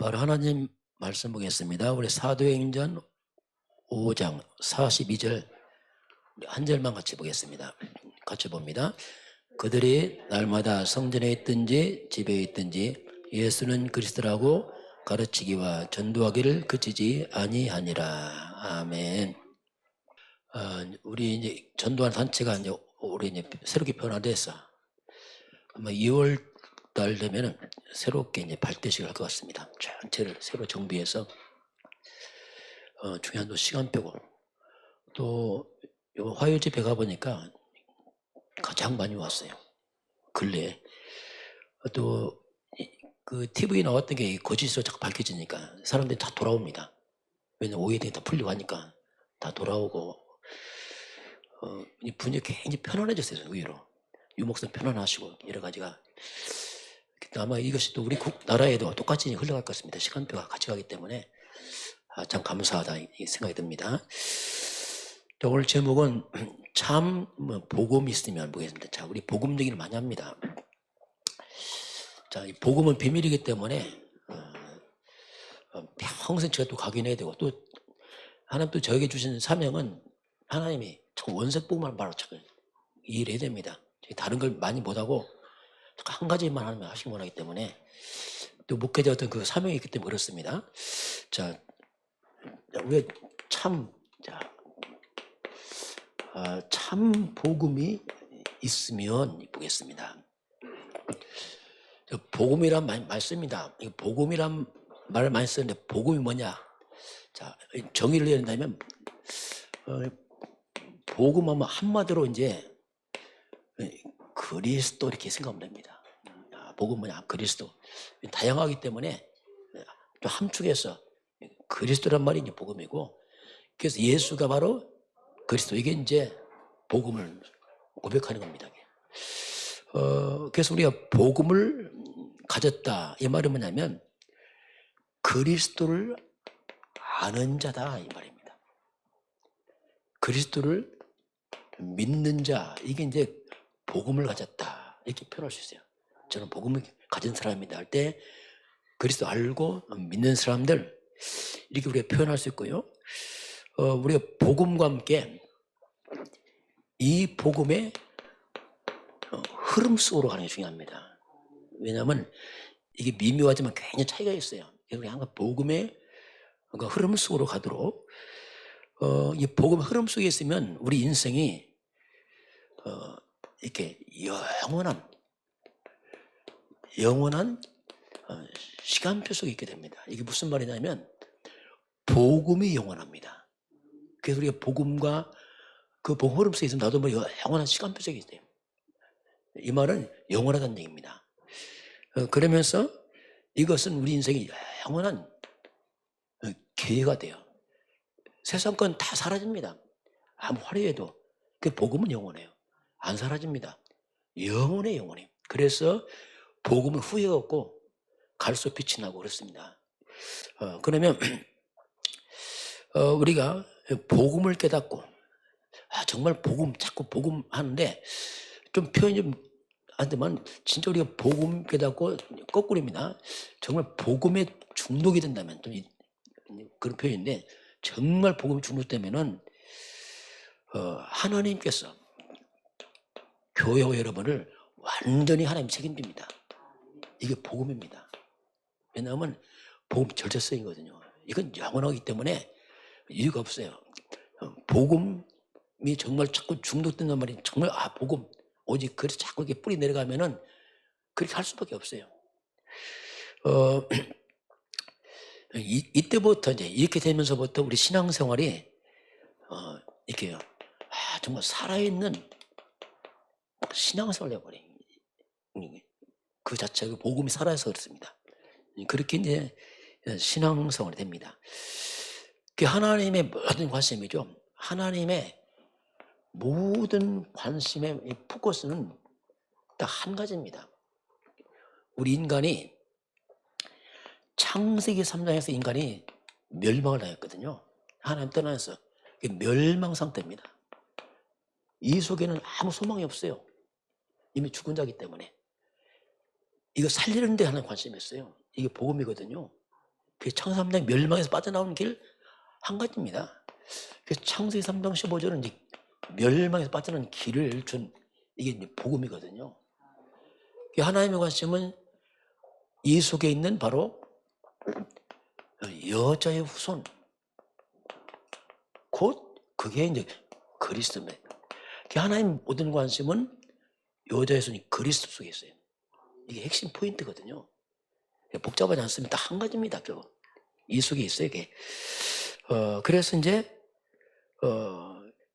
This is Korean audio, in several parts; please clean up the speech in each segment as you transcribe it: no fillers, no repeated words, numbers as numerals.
바로 하나님 말씀 보겠습니다. 우리 사도행전 5장 42절 한 절만 같이 보겠습니다. 같이 봅니다. 그들이 날마다 성전에 있든지 집에 있든지 예수는 그리스도라고 가르치기와 전도하기를 그치지 아니하니라. 아멘. 우리 이제 전도한 단체가 이제 우리 이제 새롭게 변화돼서 아마 2월 달 되면은 새롭게 이제 발대식을 할 것 같습니다. 전체를 새로 정비해서 중요한 또 시간표고, 또 요 화요 집회 가보니까 가장 많이 왔어요. 근래에 또 그 TV에 나왔던 게 거짓으로 자꾸 밝혀지니까 사람들이 다 돌아옵니다. 왜냐면 오해들이 다 풀리고 하니까 다 돌아오고, 이 분위기 굉장히 편안해졌어요. 의외로 유목선 편안하시고 여러 가지가. 아마 이것이 또 우리 나라에도 똑같이 흘러갈 것 같습니다. 시간표가 같이 가기 때문에 참 감사하다 이 생각이 듭니다. 자, 오늘 제목은 참 복음이 있으면 보겠습니다. 자, 우리 복음 얘기를 많이 합니다. 자, 이 복음은 비밀이기 때문에 평생 제가 또 각인해야 되고, 또 하나님 또 저에게 주신 사명은 하나님이 원색 복음만 바로 이해를 해야 됩니다. 다른 걸 많이 못하고 한 가지만 하면 하시기 원하기 때문에, 또 목회자 어떤 그 사명이 있기 때문에 그렇습니다. 자, 우리가 참 복음이 있으면 보겠습니다. 복음이란 말씀입니다. 복음이란 말을 많이 쓰는데 복음이 뭐냐? 자, 정의를 해야 된다면 복음하면 한마디로 이제 그리스도 이렇게 생각하면 됩니다. 복음 뭐냐? 그리스도. 다양하기 때문에 또 함축해서 그리스도란 말이 이제 복음이고, 그래서 예수가 바로 그리스도, 이게 이제 복음을 고백하는 겁니다. 그래서 우리가 복음을 가졌다 이 말은 뭐냐면 그리스도를 아는 자다 이 말입니다. 그리스도를 믿는 자, 이게 이제 복음을 가졌다 이렇게 표현할 수 있어요. 저는 복음을 가진 사람이다 할 때 그리스도 알고 믿는 사람들, 이렇게 우리가 표현할 수 있고요. 우리가 복음과 함께 이 복음의 흐름 속으로 가는 게 중요합니다. 왜냐하면 이게 미묘하지만 굉장히 차이가 있어요. 우리 항상 복음의 흐름 속으로 가도록, 이 복음 흐름 속에 있으면 우리 인생이 이렇게 영원한 시간표 속에 있게 됩니다. 이게 무슨 말이냐면 복음이 영원합니다. 그래서 우리가 복음과 그 복음 흐름 속에 있으면 나도 뭐 영원한 시간표 속에 있어요. 이 말은 영원하다는 얘기입니다. 그러면서 이것은 우리 인생이 영원한 기회가 돼요. 세상 건 다 사라집니다. 아무 화려해도 그 복음은 영원해요. 안 사라집니다. 영원해. 그래서 복음은 후회가 없고 갈수록 빛이 나고 그렇습니다. 그러면 우리가 복음을 깨닫고, 정말 자꾸 복음 하는데 좀 표현이 좀 안 되면, 진짜 우리가 복음 깨닫고 거꾸로입니다. 정말 복음에 중독이 된다면, 좀 그런 표현인데, 정말 복음에 중독되면은 하나님께서 교회와 여러분을 완전히 하나님 책임집니다. 이게 복음입니다. 왜냐하면 복음 절대성이거든요. 이건 영원하기 때문에 이유가 없어요. 복음이 정말 자꾸 중독된단 말이, 정말 복음 오직 그래서 자꾸 이렇게 뿌리 내려가면은 그렇게 할 수밖에 없어요. 이때부터 이제 이렇게 되면서부터 우리 신앙생활이 이렇게 정말 살아있는 신앙생활 되어버려요. 그 자체가 복음이 살아서 그렇습니다. 그렇게 이제 신앙생활이 됩니다. 그게 하나님의 모든 관심이죠. 하나님의 모든 관심의 포커스는 딱 한 가지입니다. 우리 인간이 창세기 3장에서 인간이 멸망을 당했거든요. 하나님 떠나서 멸망 상태입니다. 이 속에는 아무 소망이 없어요. 이미 죽은 자기 때문에. 이거 살리는 데 하는 관심이 있어요. 이게 복음이거든요. 그 창세 3장 멸망에서 빠져나오는 길 한 가지입니다. 그 창세 3장 15절은 이제 멸망에서 빠져나오는 길을 준 이게 이제 복음이거든요. 하나님의 관심은 이 속에 있는 바로 여자의 후손, 곧 그게 이제 그리스도입니다. 하나님 모든 관심은 여자의 후손이 그리스도 속에 있어요. 이게 핵심 포인트거든요. 복잡하지 않습니다. 한 가지입니다. 이 속에 있어요. 이게. 그래서 이제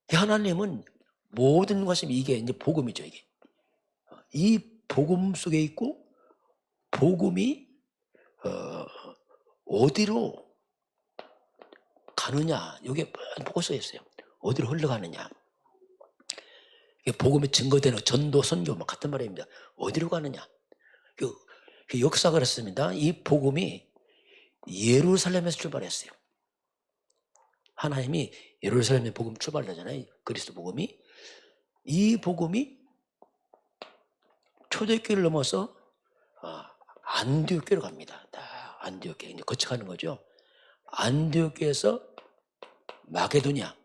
하나님은 모든 관심이 이게 이제 복음이죠. 이게 이 복음 속에 있고 복음이 어디로 가느냐, 이게 포커스가 있어요. 어디로 흘러가느냐. 이게 복음의 증거되는 전도, 선교 막 같은 말입니다. 어디로 가느냐. 그 역사가 그렇습니다. 이 복음이 예루살렘에서 출발했어요. 하나님이 예루살렘의 복음 출발하잖아요. 그리스도 복음이. 이 복음이 초대교회를 넘어서 안디옥교로 갑니다. 다 안디옥교회 이제 거쳐가는 거죠. 안디옥교에서 마게도냐,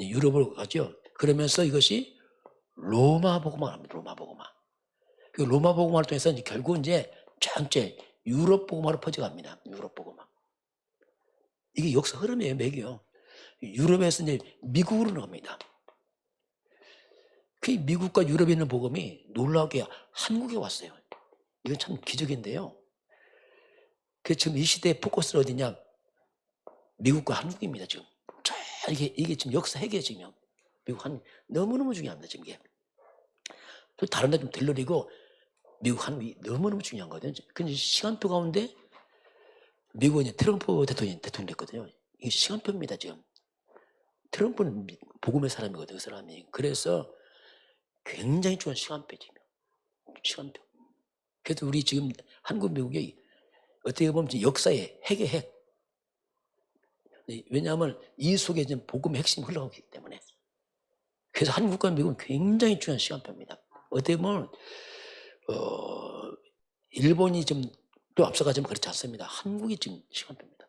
유럽으로 가죠. 그러면서 이것이 로마 복음화를 합니다. 로마 복음화. 그 로마 복음화를 통해서 이제 결국 이제 전체 유럽 복음화로 퍼져갑니다. 유럽 복음화. 이게 역사 흐름이에요, 맥이요. 유럽에서 이제 미국으로 나옵니다. 그 미국과 유럽에 있는 복음이 놀라우게 한국에 왔어요. 이건 참 기적인데요. 그 지금 이 시대의 포커스는 어디냐? 미국과 한국입니다, 지금. 이게 지금 역사 핵이에요, 지금. 미국, 한국. 너무너무 중요합니다, 지금 이게. 또 다른 데 좀 들러리고, 미국, 한국이 너무너무 중요한 거거든요. 근데 시간표 가운데, 미국은 이제 트럼프 대통령이 됐거든요. 이게 시간표입니다, 지금. 트럼프는 복음의 사람이거든요, 그 사람이. 그래서 굉장히 중요한 시간표지. 시간표. 그래서 우리 지금 한국, 미국이 어떻게 보면 역사의 핵의 핵. 왜냐하면 이 속에 지금 복음의 핵심이 흘러가기 때문에. 그래서 한국과 미국은 굉장히 중요한 시간표입니다. 어떻게 보면 일본이 좀 또 앞서가지만 그렇지 않습니다. 한국이 지금 시간표입니다.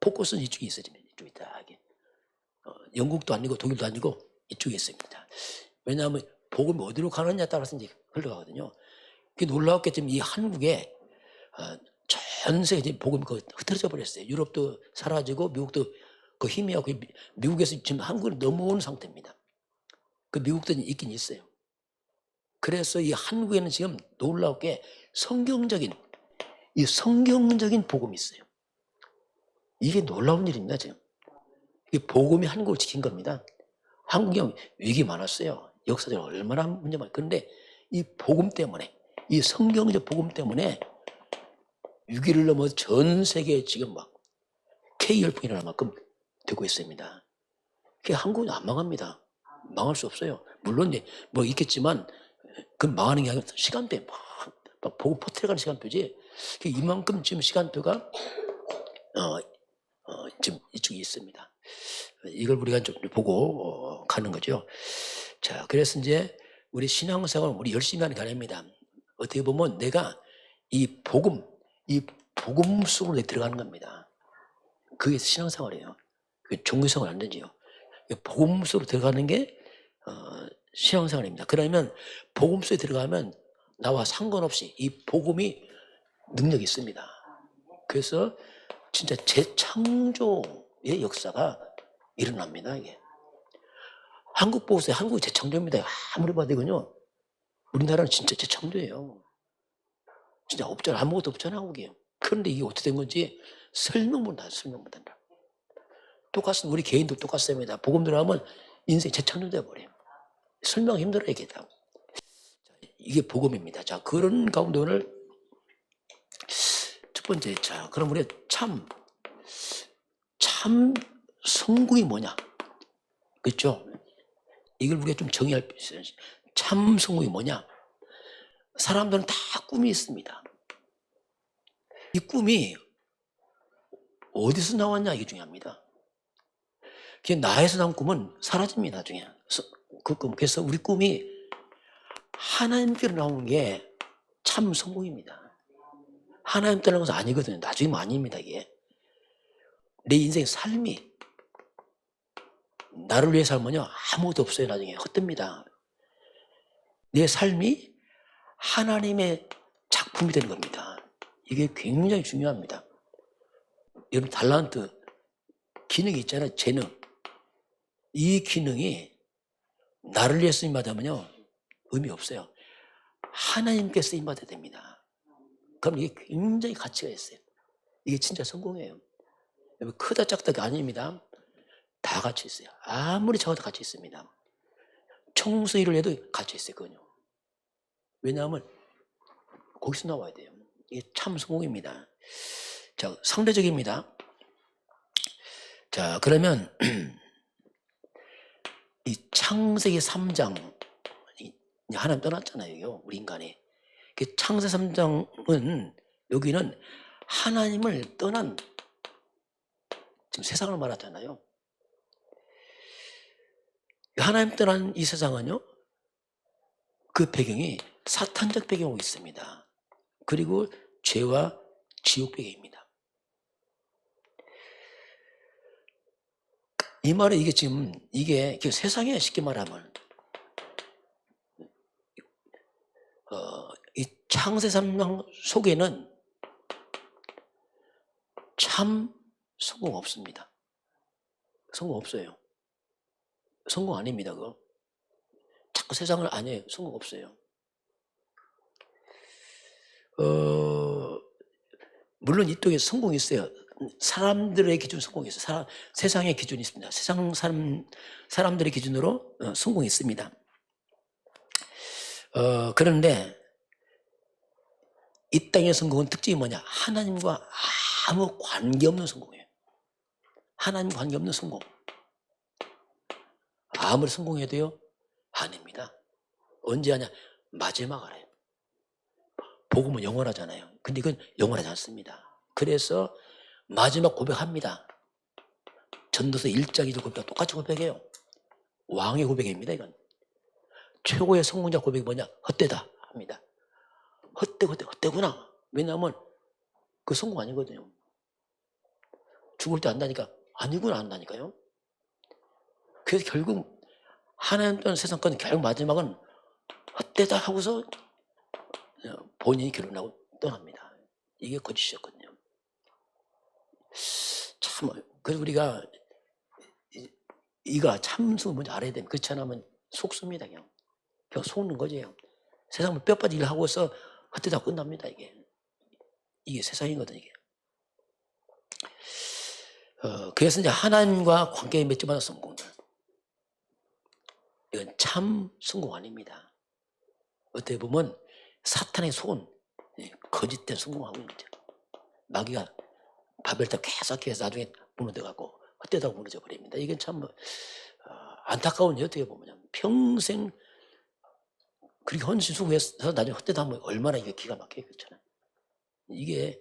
포커스는 이쪽에 있어요. 이쪽에 딱. 영국도 아니고 독일도 아니고 이쪽에 있습니다. 왜냐하면 복음이 어디로 가느냐에 따라서 이제 흘러가거든요. 그게 놀라웠게 지금 이 한국에 전 세계 지금 복음이 흩어져 버렸어요. 유럽도 사라지고 미국도 그 힘이 없고 미국에서 지금 한국을 넘어오는 상태입니다. 그 미국도 있긴 있어요. 그래서 이 한국에는 지금 놀라웠게 성경적인 복음이 있어요. 이게 놀라운 일입니다, 지금. 이 복음이 한국을 지킨 겁니다. 한국이 위기 많았어요. 역사적으로 얼마나 문제 많아요. 그런데 이 복음 때문에, 이 성경적 복음 때문에 위기를 넘어 전 세계에 지금 막 K열풍이라는 만큼 되고 있습니다. 그게 한국은 안 망합니다. 망할 수 없어요. 물론 뭐 있겠지만 그 망하는 게 아니라 시간표에 막 복음 퍼뜨려가는 시간표지. 이만큼 지금 시간표가 지금 이쪽에 있습니다. 이걸 우리가 좀 보고 가는 거죠. 자, 그래서 이제 우리 신앙생활은 우리 열심히 하는 게 아닙니다. 어떻게 보면 내가 이 복음 속으로 들어가는 겁니다. 그게 신앙생활이에요. 그게 종교생활 안 되지요. 복음 속으로 들어가는 게 신앙생활입니다. 그러면 복음 속에 들어가면 나와 상관없이 이 복음이 능력이 있습니다. 그래서 진짜 재창조의 역사가 일어납니다. 이게 한국 보세요. 한국이 재창조입니다. 아무리 봐도 이건요. 우리나라는 진짜 재창조예요. 진짜 없잖아. 아무것도 없잖아, 한국이. 그런데 이게 어떻게 된 건지 설명 못한다. 똑같습니다. 우리 개인도 똑같습니다. 복음 들어가면 인생 재창조돼 버려요. 설명 힘들어요, 이게 다. 이게 복음입니다. 자, 그런 가운데 오늘 첫 번째, 자, 그럼 우리 참 성공이 뭐냐? 그렇죠? 이걸 우리가 좀 정의할 필요 있어요. 참 성공이 뭐냐? 사람들은 다 꿈이 있습니다. 이 꿈이 어디서 나왔냐, 이게 중요합니다. 나에서 나온 꿈은 사라집니다, 나중에. 그 꿈. 그래서 우리 꿈이 하나님께로 나오는 게 참 성공입니다. 하나님 떠나는 것은 아니거든요. 나중에 아닙니다, 이게. 내 인생 삶이 나를 위해 살면요 아무것도 없어요. 나중에 헛됩니다. 내 삶이 하나님의 작품이 되는 겁니다. 이게 굉장히 중요합니다. 여러분 달란트 기능이 있잖아요. 재능. 이 기능이 나를 위해 쓰임받으면요 의미 없어요. 하나님께 쓰임받아야 됩니다. 그럼 이게 굉장히 가치가 있어요. 이게 진짜 성공이에요. 여러분 크다 작다가 아닙니다. 다 같이 있어요. 아무리 작아도 같이 있습니다. 청소 일을 해도 같이 있어요. 그건요. 왜냐하면 거기서 나와야 돼요. 이게 참 성공입니다. 자, 상대적입니다. 자, 그러면 이 창세기 3장 하나님 떠났잖아요. 우리 인간이. 그 창세기 3장은 여기는 하나님을 떠난 지금 세상을 말하잖아요. 하나님 떠난 이 세상은요. 그 배경이 사탄적 배경이 있습니다. 그리고 죄와 지옥 배경입니다. 이 말은 이게 지금 이게 세상에 쉽게 말하면 이 창세 3장 속에는 참 성공 없습니다. 성공 없어요. 성공 아닙니다. 그거. 자꾸 세상을 안 해요. 성공 없어요. 물론 이쪽에 성공이 있어요. 사람들의 기준 성공이 있어요. 세상의 기준이 있습니다. 세상 사람들의 기준으로 성공이 있습니다. 그런데 이 땅의 성공은 특징이 뭐냐? 하나님과 아무 관계없는 성공이에요. 하나님과 관계없는 성공. 아무리 성공해도요? 아닙니다. 언제 하냐? 마지막 알아요. 복음은 영원하잖아요. 근데 이건 영원하지 않습니다. 그래서 마지막 고백합니다. 전도서 1장 2절 고백과 똑같이 고백해요. 왕의 고백입니다. 이건. 최고의 성공자 고백이 뭐냐? 헛되다 합니다. 헛되구나. 왜냐하면 그 성공 아니거든요. 죽을 때 안다니까 아니구나 안다니까요. 그래서 결국 하나님 또는 세상 건 결국 마지막은 헛되다 하고서 본인이 결혼하고 떠납니다. 이게 거짓이었거든요. 참 그래서 우리가 이가 참수 뭔지 알아야 됩니다. 그렇지 않으면 속습니다. 그냥 속는 거죠. 세상을 뼈빠지 일을 하고서 헛되다 끝납니다. 이게 세상이거든요. 이게. 그래서 이제 하나님과 관계에 맺지 않은 성공들. 이건 참 성공 아닙니다. 어떻게 보면 사탄의 속은 거짓된 성공하고 있는 거죠. 마귀가 바벨탑 계속해서 나중에 무너져갖고 헛되다고 무너져 버립니다. 이게 참 안타까운 일 어떻게 보면 평생 그렇게 헌신 수고해서 나중에 헛되다 하면 얼마나 이게 기가 막혀요. 그렇잖아요. 이게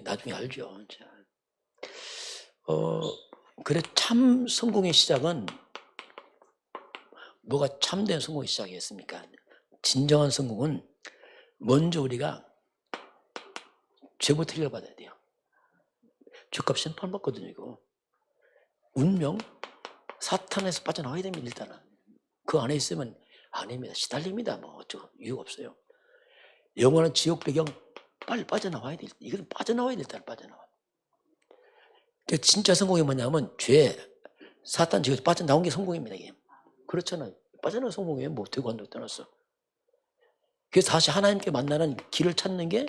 나중에 알죠. 그래 참 성공의 시작은 뭐가 참된 성공의 시작이었습니까? 진정한 성공은 먼저 우리가 죄부터 해결받아야 돼요. 죄값 심판 받거든요. 이거 운명 사탄에서 빠져나와야 됩니다. 일단은 그 안에 있으면 아닙니다. 시달립니다. 뭐 어쩌고 이유가 없어요. 영원한 지옥 배경 빨리 빠져나와야 돼. 이건 빠져나와야 돼. 일단 빠져나와. 진짜 성공이 뭐냐면 죄 사탄 지옥에서 빠져나온 게 성공입니다. 이게. 그렇잖아요. 빠져나온 성공이에요. 뭐 되고 안 되고 떠났어. 그래서 다시 하나님께 만나는 길을 찾는 게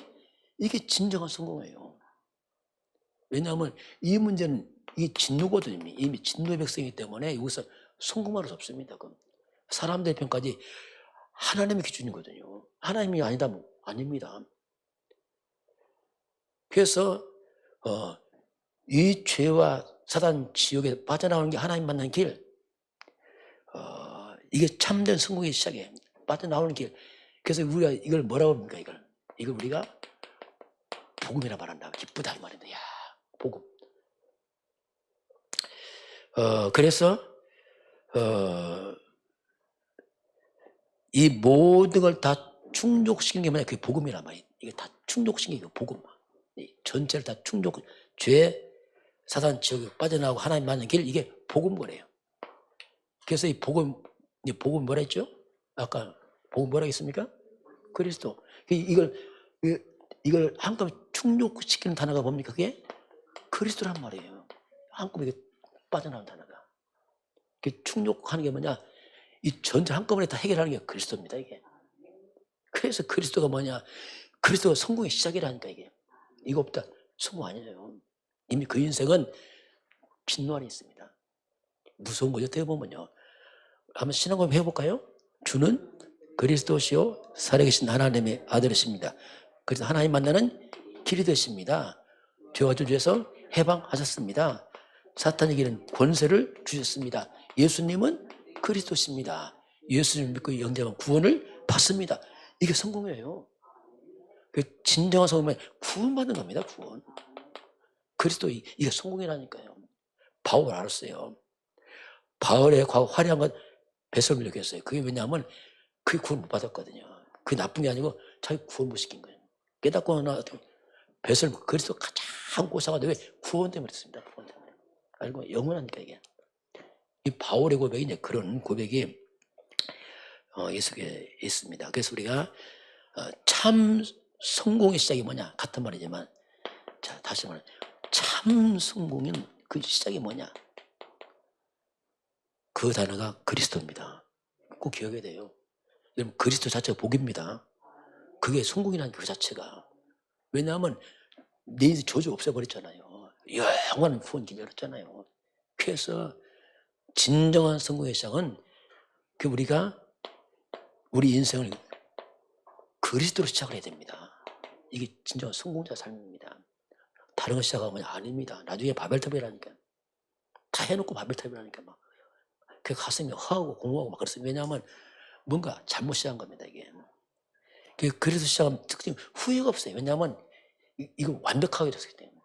이게 진정한 성공이에요. 왜냐하면 이 문제는 이게 진노거든요. 이미 진노의 백성이기 때문에 여기서 성공할 수 없습니다. 사람들의 평가지 하나님의 기준이거든요. 하나님이 아니다 뭐 아닙니다. 그래서 이 죄와 사단 지옥에 빠져나오는 게 하나님 만나는 길, 이게 참된 성공의 시작이에요. 빠져나오는 길. 그래서 우리가 이걸 뭐라고 합니까? 이걸 우리가 복음이라 말한다. 기쁘다 이 말인데, 야 복음. 그래서 이 모든 걸 다 충족시키는 게 뭐냐? 그게 복음이란 말이에요. 이게 다 충족시키고 복음, 전체를 다 충족, 죄, 사단 지옥에 빠져나오고 하나님 만나는 길, 이게 복음 거래요. 그래서 이 복음 뭐라 했죠? 아까 복음 뭐라 했습니까? 그리스도. 이걸 한꺼번에 충족시키는 단어가 뭡니까? 그게 그리스도란 말이에요. 한꺼번에 빠져나오는 단어가. 충족하는 게 뭐냐? 이 전체 한꺼번에 다 해결하는 게 그리스도입니다, 이게. 그래서 그리스도가 뭐냐? 그리스도가 성공의 시작이라니까, 이게. 이거 없다, 성공 아니에요. 이미 그 인생은 빈노안에 있습니다. 무서운 거죠, 어떻게 보면요. 한번 신앙고백 해볼까요? 주는 그리스도시요 살아계신 하나님의 아들이십니다. 그래서 하나님 만나는 길이 되십니다. 죄와 저주에서 해방하셨습니다. 사탄의 길은 권세를 주셨습니다. 예수님은 그리스도십니다. 예수님 믿고 영접한 구원을 받습니다. 이게 성공이에요. 진정한 성공은 구원받는 겁니다. 구원. 그리스도, 이게 성공이라니까요. 바울 알았어요. 바울의 화려한 건 배설을 느꼈어요. 그게 왜냐하면 그게 구원 못 받았거든요. 그게 나쁜 게 아니고 자기 구원 못 시킨 거예요. 깨닫고 나서 배설, 그리스도 가장 고상하다. 왜? 구원 때문에 그렇습니다. 구원 때문에. 알고 영원하니까 이게. 이 바울의 고백이 이제 그런 고백이 예수께 있습니다. 그래서 우리가 참 성공의 시작이 뭐냐? 같은 말이지만, 자, 다시 말해. 참 성공은 그 시작이 뭐냐? 그 단어가 그리스도입니다. 꼭 기억해야 돼요. 여러분, 그리스도 자체가 복입니다. 그게 성공이라는 그 자체가. 왜냐하면 내 인생 저주 없애버렸잖아요. 영원한 구원 길 열었잖아요. 그래서 진정한 성공의 시작은 우리가 우리 인생을 그리스도로 시작을 해야 됩니다. 이게 진정한 성공자 삶입니다. 다른 거 시작하면 아닙니다. 나중에 바벨탑이라니까. 다 해놓고 바벨탑이라니까 막. 그 가슴이 허하고 공허하고 막 그랬어요. 왜냐하면 뭔가 잘못 시작한 겁니다, 이게. 그래서 시작하면 특징 후회가 없어요. 왜냐하면 이거 완벽하게 됐기 때문에.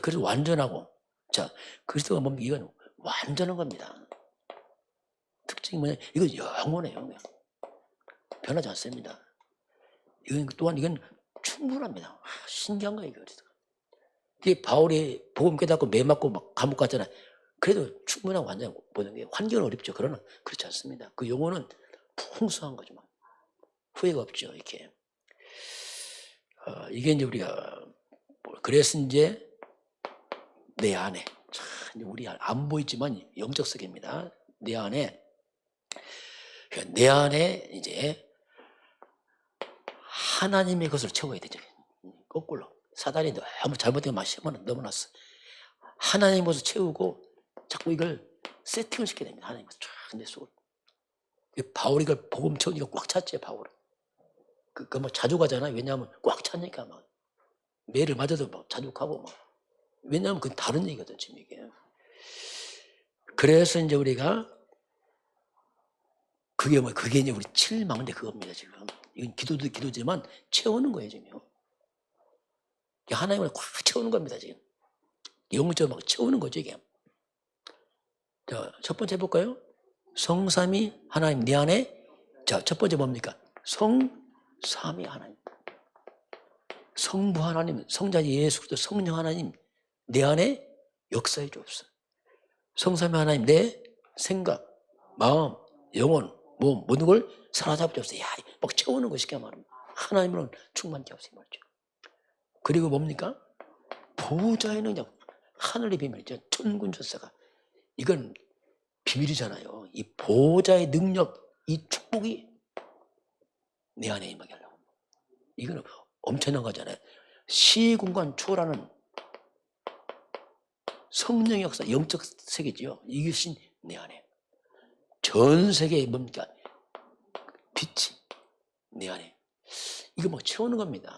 그래서 완전하고, 자, 그리스도가 뭡니까? 이건 완전한 겁니다. 특징이 뭐냐? 이건 영원해요. 변하지 않습니다. 이건 충분합니다. 신기한 거예요, 그리스도가. 바울이 복음 깨닫고 매 맞고 막 감옥 갔잖아요. 그래도 충분하고 완전 보는 게 환경은 어렵죠. 그러나 그렇지 않습니다. 그 영혼은 풍성한 거죠. 후회가 없죠. 이렇게. 이게 이제 우리가 그래서 이제 내 안에 우리 안 보이지만 영적 세계입니다. 내 안에 이제 하나님의 것을 채워야 되죠. 거꾸로 사단이 너무 잘못된 말 심어는 넘어놨어. 하나님의 것을 채우고 자꾸 이걸 세팅을 시켜야 됩니다. 하나님의 것을 쫙 내 속으로. 바울이 이걸 복음 채우니까 꽉 찼지, 바울은. 뭐 자주 가잖아요. 왜냐하면 꽉 차니까 막 매를 맞아도 막 자족하고 막. 왜냐하면 그건 다른 얘기거든, 지금 이게. 그래서 이제 우리가 그게 이제 우리 7망대 그겁니다, 지금. 이건 기도지만 채우는 거예요, 지금. 하나님을 꽉 채우는 겁니다, 지금. 영적으로 막 채우는 거죠, 이게. 자, 첫 번째 해볼까요? 성삼위 하나님 내 안에. 자, 첫 번째 뭡니까? 성삼위 하나님. 성부 하나님, 성자 예수 그리스도 성령 하나님 내 안에 역사해 주옵소서. 성삼위 하나님 내 생각, 마음, 영혼, 몸 모든 걸 사로잡아 주옵소서. 막 채우는 거 쉽게 말하면 하나님으로는 충만케 하옵소서 말이죠. 그리고 뭡니까? 보좌의 능력, 하늘의 비밀이죠. 천군천사가. 이건 비밀이잖아요. 이 보좌의 능력, 이 축복이 내 안에 임하게 하려고. 이거는 엄청난 거잖아요. 시공간 초월하는 성령의 역사, 영적 세계지요. 이것이 내 안에. 전 세계에 뭡니까? 빛이 내 안에. 이거 뭐 채우는 겁니다.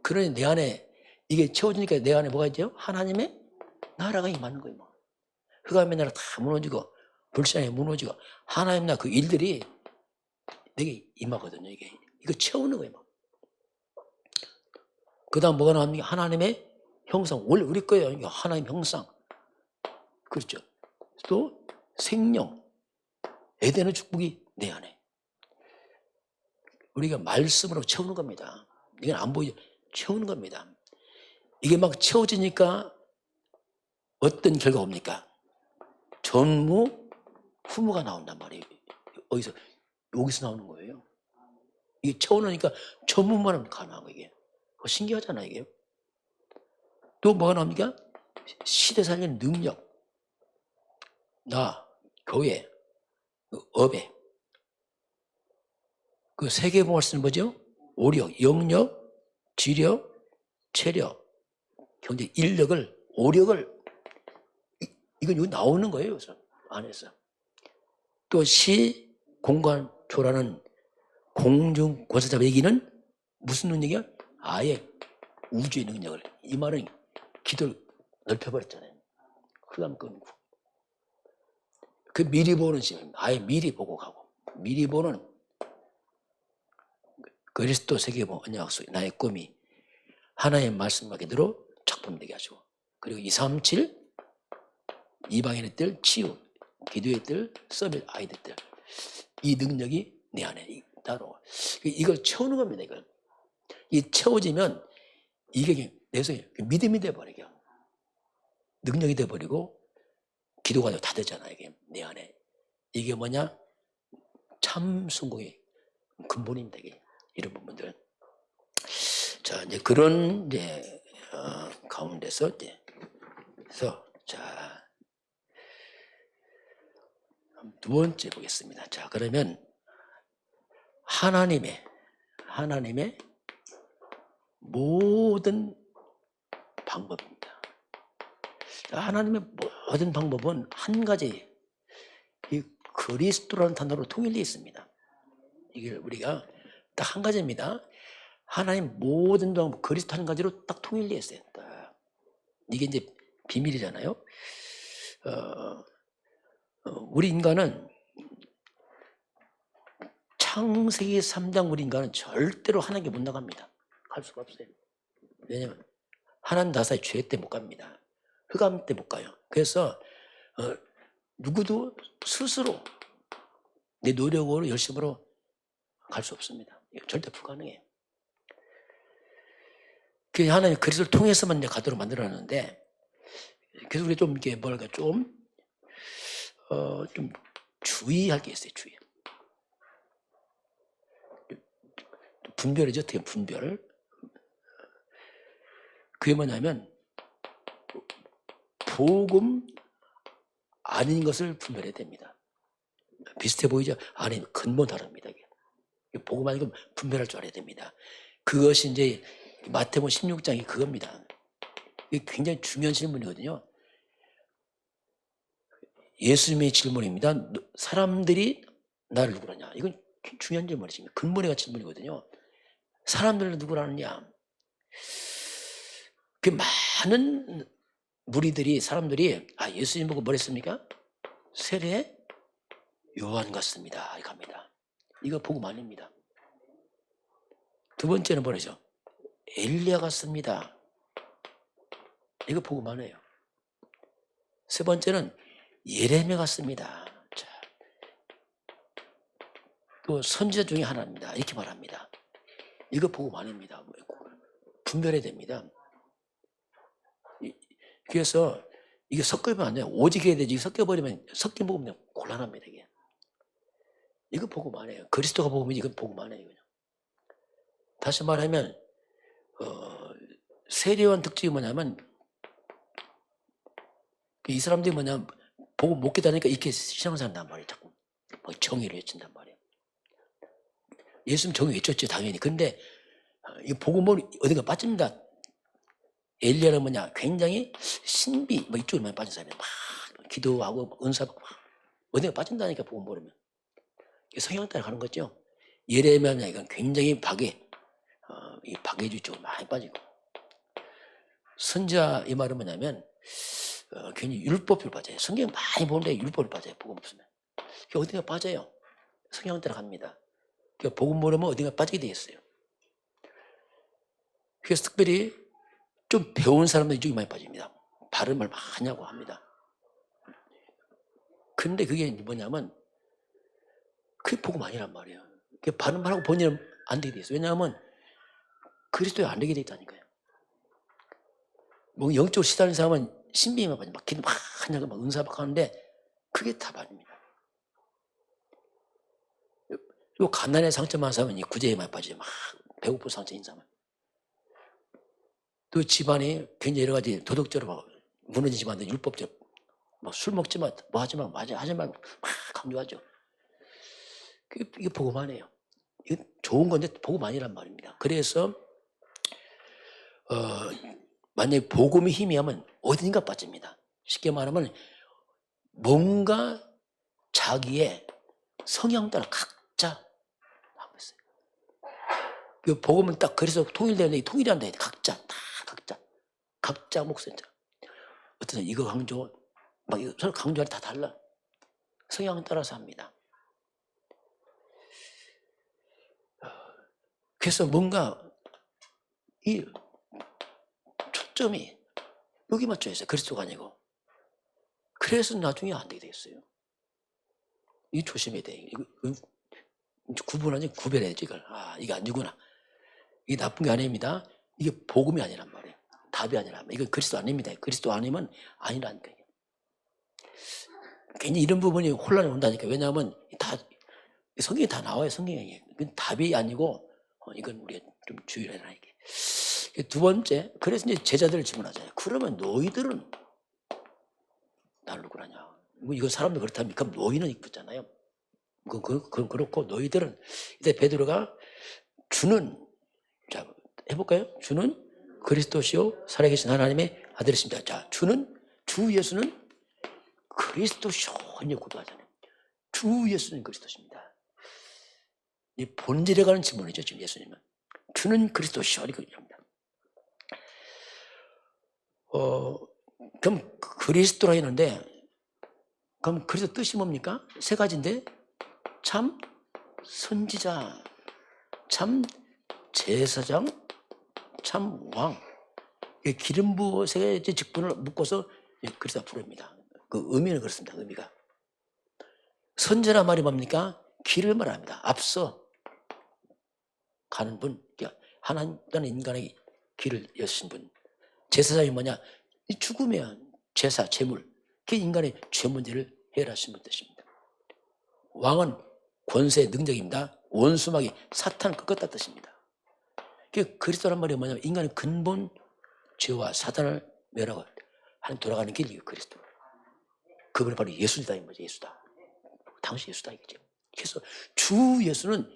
그러니 내 안에 이게 채워지니까 내 안에 뭐가 있죠? 하나님의 나라가 임하는 거예요. 흑암의 나라 다 무너지고 불신앙이 무너지고 하나님 나라 그 일들이 내게 임하거든요. 이거 채우는 거예요. 그 다음 뭐가 나옵니까? 하나님의 형상. 원래 우리 거예요. 이게 하나님 형상. 그렇죠. 또 생명. 에덴의 축복이 내 안에. 우리가 말씀으로 채우는 겁니다. 이건 안 보이죠. 채우는 겁니다. 이게 막 채워지니까 어떤 결과가 옵니까? 전무, 후무가 나온단 말이에요. 어디서? 여기서 나오는 거예요. 이게 채워놓으니까 전무만 하면 가능한 거예요. 이게. 신기하잖아요, 이게. 또 뭐가 나옵니까? 시대 살리는 능력. 나, 교회, 업에. 그 세계봉을 쓰는 뭐죠? 오력, 영력, 지력, 체력, 경제, 인력을, 오력을, 이건 여기 나오는 거예요, 여기서. 안에서. 또 시, 공간, 초라는 공중권세자 얘기는 무슨 능력이야? 아예 우주의 능력을. 이 말은 기도를 넓혀버렸잖아요. 흑암 끊고. 그 미리 보는 시간, 아예 미리 보고 가고. 미리 보는 그리스도 세계보 언약수 나의 꿈이 하나의 말씀과 그대로 작품되게 하시고, 그리고 237 이방인의 뜰 치유, 기도의 뜰 서빌 아이들 뜰, 이 능력이 내 안에 따로 이걸 채우는 겁니다. 이걸 이 채워지면 이게 내 속에 믿음이 돼버리게, 능력이 돼버리고 기도가 다 되잖아요. 이게 내 안에. 이게 뭐냐? 참 성공의 근본입니다. 이게 이런 부분들. 자, 이제 그런 이제 가운데서 이제 그래서 자, 두 번째 보겠습니다. 자, 그러면 하나님의 모든 방법입니다. 자, 하나님의 모든 방법은 한 가지, 이 그리스도라는 단어로 통일되어 있습니다. 이게 우리가 딱 한 가지입니다. 하나님 모든 방법, 그리스도 한 가지로 딱 통일되어 있어요. 딱. 이게 이제 비밀이잖아요. 우리 인간은 창세기 3장 우리 인간은 절대로 하나님께 못 나갑니다. 갈 수가 없어요. 왜냐하면 하나님 나사의 죄 때 못 갑니다. 흑암 때 못 가요. 그래서 누구도 스스로 내 노력으로 열심으로 갈 수 없습니다. 절대 불가능해요. 그 하나님 그리스도를 통해서만 이제 가도록 만들어놨는데, 그래서 우리 좀 이렇게 뭐랄까 좀 주의할 게 있어요. 주의. 분별이죠. 어떻게 분별. 그게 뭐냐면 복음 아닌 것을 분별해야 됩니다. 비슷해 보이죠? 아니, 근본 다릅니다. 이게. 복음 아닌 건 분별할 줄 알아야 됩니다. 그것이 이제 마태복음 16장이 그겁니다. 이게 굉장히 중요한 질문이거든요. 예수님의 질문입니다. 사람들이 나를 누구라냐? 이건 중요한 질문이십니다. 근본의 질문이거든요. 사람들은 누구라느냐? 그 많은 무리들이, 사람들이 예수님 보고 뭐랬습니까? 세례 요한 같습니다. 이렇게 합니다. 이거 복음 아닙니다. 두 번째는 뭐라죠? 엘리야 같습니다. 이거 복음 아니에요. 세 번째는 예레미야 같습니다. 자, 또 선지자 중에 하나입니다. 이렇게 말합니다. 이거 복음 아닙니다. 분별해야 됩니다. 그래서 이게 섞이면 안 돼요. 오직 해야 되지. 섞여버리면 섞인 복음 곤란합니다. 이거 복음 아니에요. 그리스도가 복음이지 이건 복음 아니에요. 다시 말하면 세례요한 특징이 뭐냐면 이 사람들이 뭐냐면 복음 못 깨달으니까 이렇게 신앙생활 한단 말이에요. 자꾸 정의를 외친단 말이에요. 예수님 정의 외쳤죠, 당연히. 근데 이 복음은 어딘가 빠집니다. 엘리야는 뭐냐, 굉장히 신비 이쪽에 많이 빠진 사람이에요. 막 기도하고 은사하고 막 어딘가 빠진다니까 복음 모르면. 성향 따라 가는 거죠. 예레미야는 이건 굉장히 이 박해주 쪽으로 많이 빠지고, 선지자 이 말은 뭐냐면 괜히 율법을 빠져요. 성경 많이 보는데 율법을 빠져요. 복음 없으면. 어딘가 빠져요. 성향 따라 갑니다. 복음 모르면 어딘가 빠지게 돼 있어요. 그래서 특별히 좀 배운 사람들 이쪽이 많이 빠집니다. 발음을 많이 하고 합니다. 근데 그게 뭐냐면 그게 복음 아니란 말이에요. 발음만 하고 본인은 안 되게 돼 있어요. 왜냐하면 그리스도에 안 되게 돼 있다니까요. 뭐 영적으로 시달리는 사람은 신비만 막 기도 막 하냐고 막 은사 막 하는데 그게 답 아닙니다. 요 가난의 상처만 사면 이 구제에만 빠지죠. 막 배고픈 상처인 사람. 또 집안이 굉장히 여러 가지 도덕적으로 막 무너진 집안도 율법적 막 술 먹지 마, 뭐 하지 마, 맞아 하지 말고 막 강조하죠. 이게 복음 아니에요. 이게 좋은 건데 복음 아니란 말입니다. 그래서 만약에 복음이 희미하면 어딘가 빠집니다. 쉽게 말하면 뭔가 자기의 성향 따라 각자 하고 있어요. 그 복음은 딱 그래서 통일되는데 통일이 안 돼. 각자 다 각자 목소리. 어떤 이거 강조 막 이거 서로 강조하는 다 달라. 성향 따라서 합니다. 그래서 뭔가 이 초점이 여기 맞춰 있어요. 그리스도가 아니고. 그래서 나중에 안 되게 되겠어요. 이 조심해야 돼. 이거 구분하지 구별해야지 이걸. 아, 이게 아니구나. 이게 나쁜 게 아닙니다. 이게 복음이 아니란 말이에요. 답이 아니란 말이에요. 이건 그리스도 아닙니다. 그리스도 아니면 아니라니까요. 괜히 이런 부분이 혼란이 온다니까. 왜냐하면 다 성경에 다 나와요. 성경에. 이건 답이 아니고 이건 우리가 좀 주의를 해라 이게. 두 번째, 그래서 이제 제자들을 질문하잖아요. 그러면 너희들은 나를 누구라냐? 뭐 이거 사람도 그렇다면 그럼 너희는 있잖아요. 그건 그렇고 너희들은 이제 베드로가 주는 자 해볼까요? 주는 그리스도시요 살아계신 하나님의 아들이십니다. 자 주는 주 예수는 그리스도시요 이제 고백하잖아요. 주 예수는 그리스도십니다. 이 본질에 관한 질문이죠 지금 예수님은. 주는 그리스도시요 이렇게 합니다. 그럼 그리스도라 했는데 그럼 그리스도 뜻이 뭡니까? 세 가지인데 참 선지자, 참 제사장, 참 왕. 기름 부어 세 가지 직분을 묶어서 그리스도 부릅니다. 그 의미는 그렇습니다. 의미가. 선지자란 말이 뭡니까? 길을 말합니다. 앞서 가는 분, 하나님 또는 인간의 길을 여신 분. 제사장이 뭐냐? 이 죽으면 제사, 제물, 그게 인간의 죄 문제를 해결하신 분 뜻입니다. 왕은 권세의 능력입니다. 원수막이 사탄을 꺾었다 뜻입니다. 그리스도란 말이 뭐냐면 인간의 근본 죄와 사탄을 멸하고 하나님 돌아가는 길이 그리스도. 그분이 바로 예수다 이 말이죠. 예수다. 당시 예수다 이거죠. 그래서 주 예수는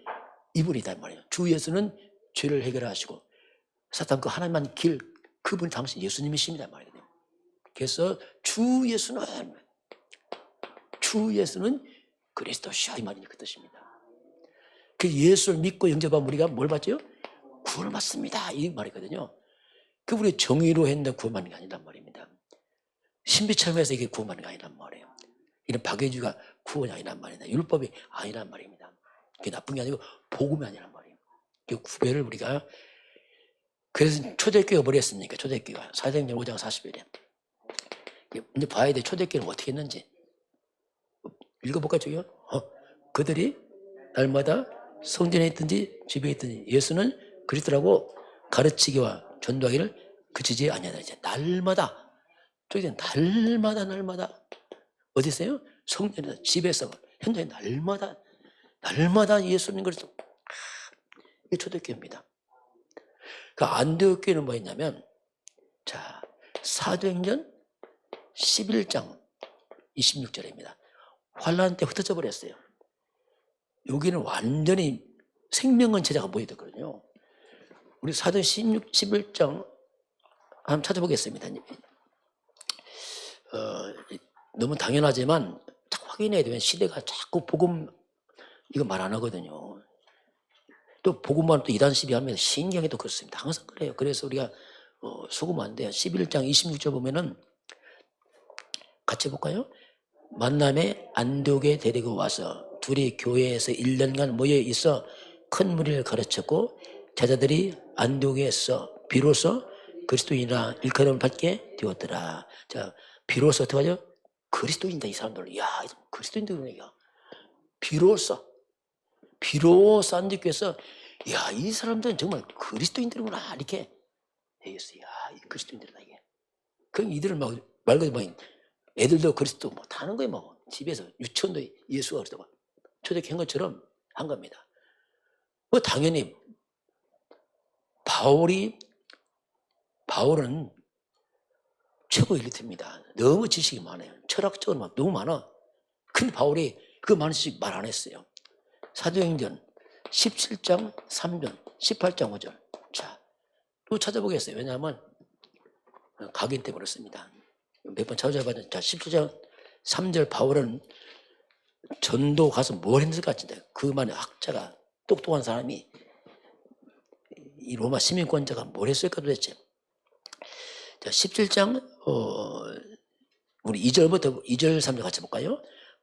이분이다 이 말이에요. 주 예수는 죄를 해결하시고 사탄 그 하나님만 길 그분이 당시 예수님이십니다 말이에요. 그래서 주 예수는 그리스도시여 이 말이 그 뜻입니다. 그 예수를 믿고 영접한 우리가 뭘 받죠? 구원을 받습니다 이 말이거든요. 그 우리 정의로 했는데 구원받는 게 아니란 말입니다. 신비참여해서 이게 구원받는 게 아니란 말이에요. 이런 박해주가 구원이 아니란 말입니다. 율법이 아니란 말입니다. 그게 나쁜 게 아니고 복음이 아니란 말이에요. 그 구별을 우리가 그래서 초대교회가 뭘 했습니까? 초대교회가 사도행전 5장 40절에 이제 봐야 돼. 초대교회는 어떻게 했는지 읽어볼까요? 저기요? 그들이 날마다 성전에 있든지 집에 있든지 예수는 그리스도라고 가르치기와 전도하기를 그치지 아니하다. 이제 날마다 저기 날마다 어디 있어요? 성전에서 집에서 현장에 날마다 예수님 그리스도. 이게 초대교회입니다. 그 안디옥 교회는 뭐였냐면 자 사도행전 11장 26절입니다. 환란 때 흩어져 버렸어요. 여기는 완전히 생명은 제자가 모여있거든요. 우리 사도행전 11장 한번 찾아보겠습니다. 너무 당연하지만 확인해야 되면 시대가 자꾸 복음 이거 말 안 하거든요. 또 복음만 또 이단 시비하면 신경에도 그렇습니다. 항상 그래요. 그래서 우리가 속으면 안 돼요. 11장 26절 보면은 같이 볼까요? 만남에 안디옥에 데리고 와서 둘이 교회에서 1년간 모여 있어 큰 무리를 가르쳤고 제자들이 안디옥에서 비로소 그리스도인이라 일컬음을 받게 되었더라. 자, 비로소 어떻게 하죠? 그리스도인이다 이 사람들. 야, 그리스도인들 얘기야. 비로소 안디옥에서 야, 이 사람들은 정말 그리스도인들이구나 이렇게 얘기했어요. 야, 이 그리스도인들이다 이게. 그럼 이들은 말 그대로 애들도 그리스도 다 하는 거예요. 집에서 유치원도 예수가 그리스도 초대한 것처럼 한 겁니다. 당연히 바울은 최고 엘리트입니다. 너무 지식이 많아요. 철학적으로 너무 많아. 근데 바울이 그 많은 지식 말 안 했어요. 사도행전 17장 3절, 18장 5절. 자, 또 찾아보겠어요. 왜냐하면 각인 때문에 그렇습니다. 몇 번 찾아봐야 자, 17장 3절 바울은 전도 가서 뭘 했을 것 같은데 그만의 학자가 똑똑한 사람이 이 로마 시민권자가 뭘 했을까 도대체. 자, 17장 우리 2절부터 2절 3절 같이 볼까요?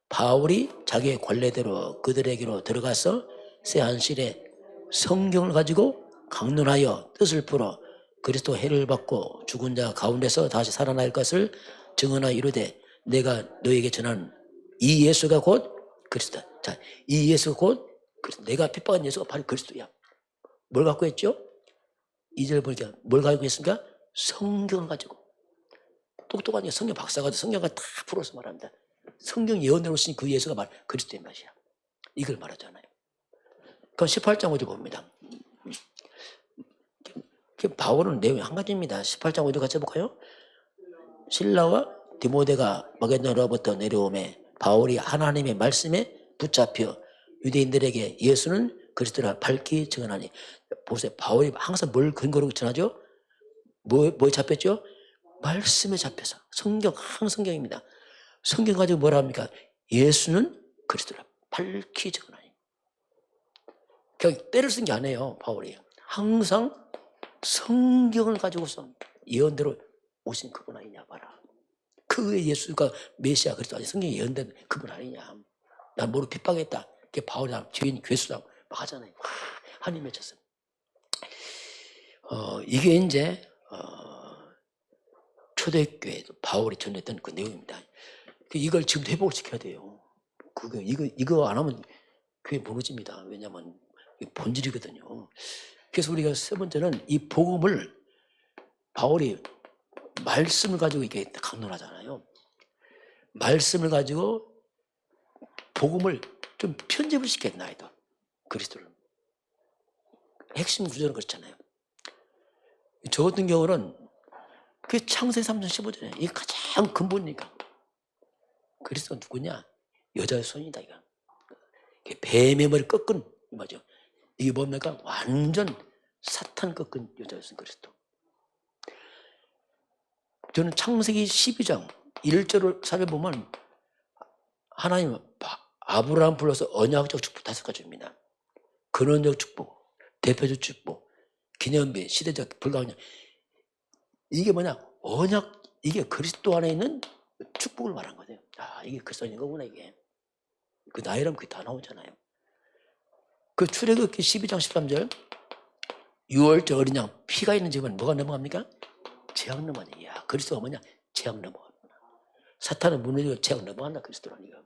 바울이 자기의 관례대로 그들에게로 들어가서 새 안식일에 성경을 가지고 강론하여 뜻을 풀어 그리스도 해를 받고 죽은 자 가운데서 다시 살아날 것을 증언하여 이르되 내가 너에게 전하는 이 예수가 곧 그리스도다. 자, 이 예수가 곧 그리스도. 내가 핍박한 예수가 바로 그리스도야. 뭘 갖고 했죠? 2절 보니까 뭘 가지고 했습니까? 성경을 가지고. 똑똑하니 성경 박사가 성경을 다 풀어서 말합니다. 성경 예언대로 쓰신 그 예수가 말 그리스도의 맛이야. 이걸 말하잖아요. 그럼 18장 5절 봅니다. 바울은 내용이 한 가지입니다. 18장 5절 같이 볼까요? 실라와 디모데가 마게도냐로부터 내려오매 바울이 하나님의 말씀에 붙잡혀 유대인들에게 예수는 그리스도라 밝히 증언하니. 보세요. 바울이 항상 뭘 근거로 전하죠? 뭐에 잡혔죠? 말씀에 잡혀서. 성경, 성경입니다. 성경 가지고 뭐라 합니까? 예수는 그리스도라 밝히 증언하니. 그냥 때를 쓴 게 아니에요. 바울이. 항상 성경을 가지고서 예언대로 오신 그분 아니냐 봐라. 그 예수가 메시아 그리스도 아니 성경에 예언된 그분 아니냐. 난 뭐로 핍박했다. 그게 바울이랑 죄인 괴수랑 막 하잖아요. 한이 맺혔어. 이게 이제 초대교회 바울이 전했던 그 내용입니다. 이걸 지금 회복을 시켜야 돼요. 이거 안 하면 교회 무너집니다. 왜냐하면 본질이거든요. 그래서 우리가 세 번째는 이 복음을 바울이 말씀을 가지고 이렇게 강론하잖아요. 말씀을 가지고 복음을 좀 편집을 시켰나 해도 그리스도를. 핵심 구조는 그렇잖아요. 저 같은 경우는 그 창세기 3장 15절에 이게 가장 근본이니까. 그리스도가 누구냐? 여자의 손이다 이거. 뱀의 머리 꺾은 맞죠? 이게 뭡니까? 완전 사탄 꺾은 여자였은 그리스도. 저는 창세기 12장 1절을 살펴보면 하나님은 아브라함 불러서 언약적 축복 5가지 줍니다. 근원적 축복, 대표적 축복, 기념비, 시대적 불가항력. 이게 뭐냐? 언약, 이게 그리스도 안에 있는 축복을 말한 거예요. 이게 그리스도인 거구나 이게. 그 나이라면 그게 다 나오잖아요. 그 출애굽기 12장 13절 6월절 어린 양 피가 있는 집은 뭐가 넘어갑니까? 재앙 넘어가냐. 야, 그리스도가 뭐냐? 재앙 넘어가구나. 사탄은 무너지고 재앙 넘어간다 그리스도라니까.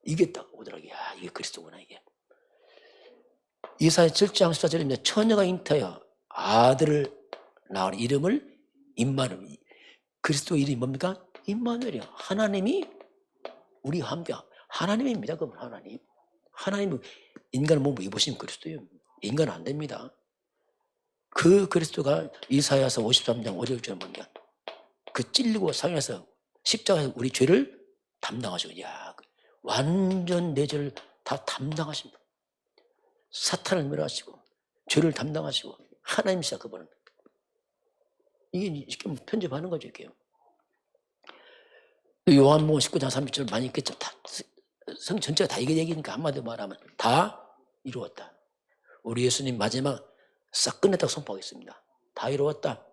이게 딱 오더라고요. 야, 이게 그리스도구나 이게. 이사야 7장 14절입니다. 처녀가 잉태하여 아들을 낳은 이름을 임마누엘. 그리스도 이름이 뭡니까? 임마누엘이요. 하나님이 우리와 함께. 하나님입니다. 그건 하나님. 하나님은 인간을 몸으로 입으신 그리스도예요. 인간은 안 됩니다. 그 그리스도가 이사야서 53장 5절처럼 뭡니까? 그 찔리고 상해서 십자가에서 우리 죄를 담당하시고, 야, 완전 내 죄를 다 담당하십니다. 사탄을 멸하시고 죄를 담당하시고 하나님이시다 그분은. 이게 지금 편집하는 거죠 이게요. 요한복음 19장 30절 많이 읽겠죠. 성 전체가 다 이게 얘기니까 한마디로 말하면 다 이루었다. 우리 예수님 마지막 싹 끝냈다고 선포하겠습니다. 다 이루었다.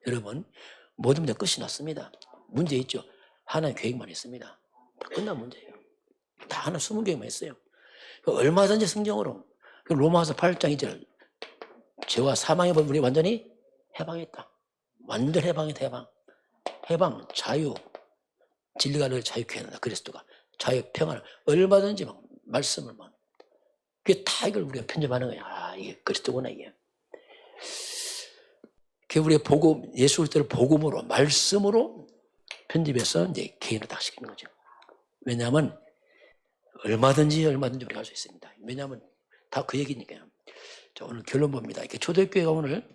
여러분 모든 문제 끝이 났습니다. 문제 있죠. 하나의 계획만 있습니다. 다 끝난 문제예요. 다 하나 숨은 계획만 있어요. 얼마든지 성경으로 로마서 8장 2절 죄와 사망의 법을 우리 완전히 해방했다. 완전 해방했다. 해방, 자유, 진리가 너를 자유케 한다. 그리스도가 자유, 평안을 얼마든지 막 말씀을 막 그게 다 이걸 우리가 편집하는 거야. 아, 이게 그리스도구나, 이게. 그 우리가 복음, 예수 그리스도를 복음으로, 말씀으로 편집해서 이제 개인으로 딱 시키는 거죠. 왜냐하면 얼마든지 우리가 할 수 있습니다. 왜냐하면 다 그 얘기니까요. 자, 오늘 결론 봅니다. 이렇게 초대교회가 오늘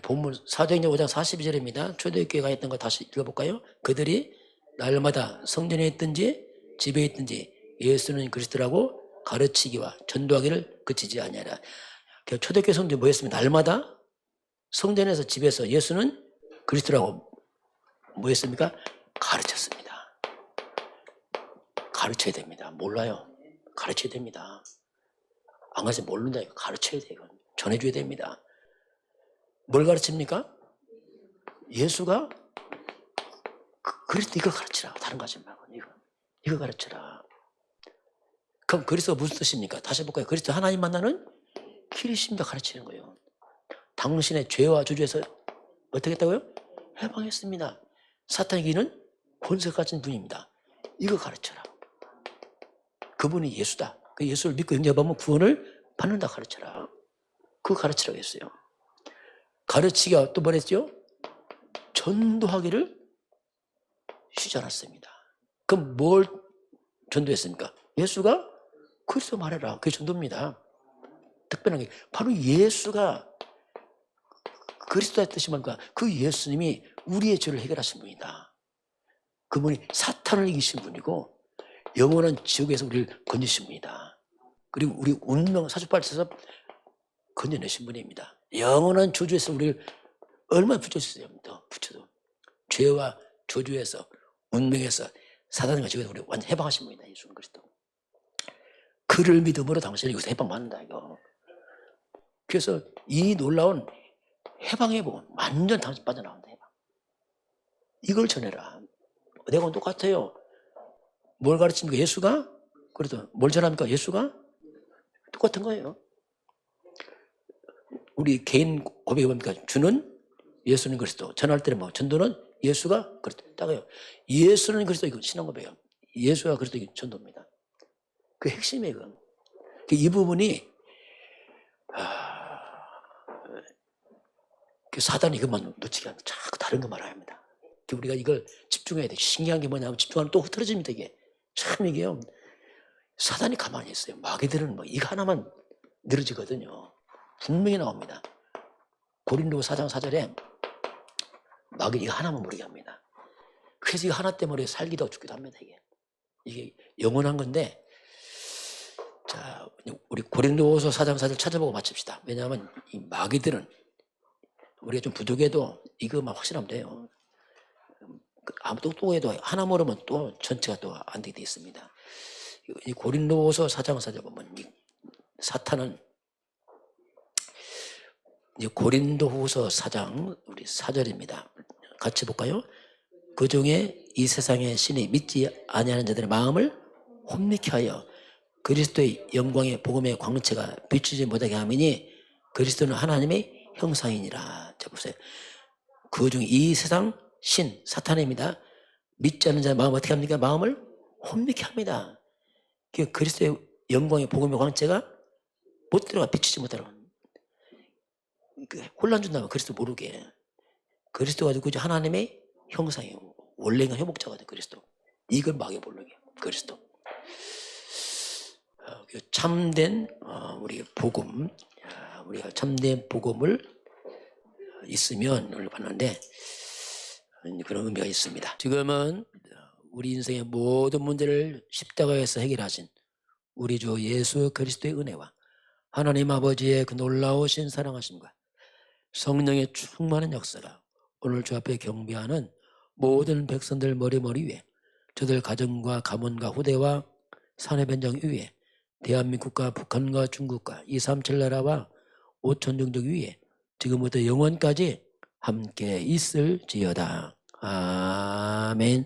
본문 사도행전 5장 42절입니다. 초대교회가 했던 거 다시 읽어볼까요? 그들이 날마다 성전에 있든지 집에 있든지 예수는 그리스도라고 가르치기와 전도하기를 그치지 아니하라. 초대교회 성전이 뭐였습니까? 날마다 성전에서 집에서 예수는 그리스도라고 뭐였습니까? 가르쳤습니다. 가르쳐야 됩니다. 몰라요. 가르쳐야 됩니다. 안 가르쳐 모른다. 가르쳐야 돼요. 전해줘야 됩니다. 뭘 가르칩니까? 예수가 그리스도 이걸 가르치라. 다른 거 하지 말고 이거 가르치라. 그럼 그리스도가 무슨 뜻입니까? 다시 볼까요? 그리스도 하나님 만나는 길이십니다. 가르치는 거예요. 당신의 죄와 저주에서 어떻게 했다고요? 해방했습니다. 사탄에게는 권세가 가진 분입니다. 이거 가르쳐라. 그분이 예수다. 그 예수를 믿고 영접하면 구원을 받는다 가르쳐라. 그거 가르치라고 했어요. 가르치기가 또 뭐랬죠? 전도하기를 쉬지 않았습니다. 그럼 뭘 전도했습니까? 예수가 그리스도 말해라. 그게 전도입니다. 특별한 게 바로 예수가 그리스도의 뜻이 뭔가 그 예수님이 우리의 죄를 해결하신 분이다. 그분이 사탄을 이기신 분이고 영원한 지옥에서 우리를 건지신 분이다. 그리고 우리 운명 사주팔자에서 건져내신 분입니다. 영원한 저주에서 우리를 얼마나 붙여주세요. 더 붙여도 죄와 저주에서 운명에서 사단과 지옥에서 우리를 완전 해방하신 분이다. 예수 그리스도. 그를 믿음으로 당신이 여기서 해방받는다 이거. 그래서 이 놀라운 해방의 복음 완전 당신 빠져나온다. 해방. 이걸 전해라. 내가 똑같아요. 뭘 가르칩니까? 예수가? 그래도 뭘 전합니까? 예수가? 똑같은 거예요. 우리 개인 고백이 뭡니까? 주는 예수는 그리스도. 전할 때는 뭐 전도는 예수가 그리스도. 딱이요. 예수는 그리스도 이거 신앙 고백이에요. 예수가 그리스도 이거 전도입니다. 그 핵심이에요. 이 부분이 사단이 이것만 놓치게 하면 자꾸 다른 거 말아야 합니다. 우리가 이걸 집중해야 돼. 신기한 게 뭐냐면 집중하면 또 흐트러집니다. 이게 참 이게요. 사단이 가만히 있어요. 마귀들은 뭐 이거 하나만 늘어지거든요. 분명히 나옵니다. 고린도서 4장 4절에 마귀 이거 하나만 모르게 합니다. 그래서 이거 하나 때문에 살기도 죽기도 합니다. 이게 영원한 건데, 자 우리 고린도서 4장 4절 찾아보고 마칩시다. 왜냐하면 이 마귀들은 우리가 좀 부족해도 이거만 확실하면 돼요. 아무 똑똑해도 하나 모르면 또 전체가 또 안 되게 돼 있습니다. 이 고린도서 4장 4절 보면 이 사탄은 이 고린도후서 4장 우리 4절입니다. 같이 볼까요? 그 중에 이 세상의 신이 믿지 아니하는 자들의 마음을 혼미케 하여 그리스도의 영광의 복음의 광채가 비추지 못하게 함이니 그리스도는 하나님의 형상이니라. 자 보세요. 그 중 이 세상 신 사탄입니다. 믿지 않는 자의 마음 어떻게 합니까? 마음을 혼미케 합니다. 그리스도의 영광의 복음의 광채가 못 들어가 비추지 못하는 혼란 준다면 그리스도 모르게. 그리스도가 누구죠? 하나님의 형상이에요. 원래가 회복자가 돼 그리스도. 이걸 마귀 모르게 그리스도. 참된 우리 복음, 우리가 참된 복음을 있으면 오늘 봤는데 그런 의미가 있습니다. 지금은 우리 인생의 모든 문제를 십자가에서 해결하신 우리 주 예수 그리스도의 은혜와 하나님 아버지의 그 놀라우신 사랑하심과 성령의 충만한 역사가 오늘 주 앞에 경배하는 모든 백성들 머리 위에 저들 가정과 가문과 후대와 산해변경 위에 대한민국과 북한과 중국과 237 나라와 5천 종족 위에 지금부터 영원까지 함께 있을지어다. 아멘.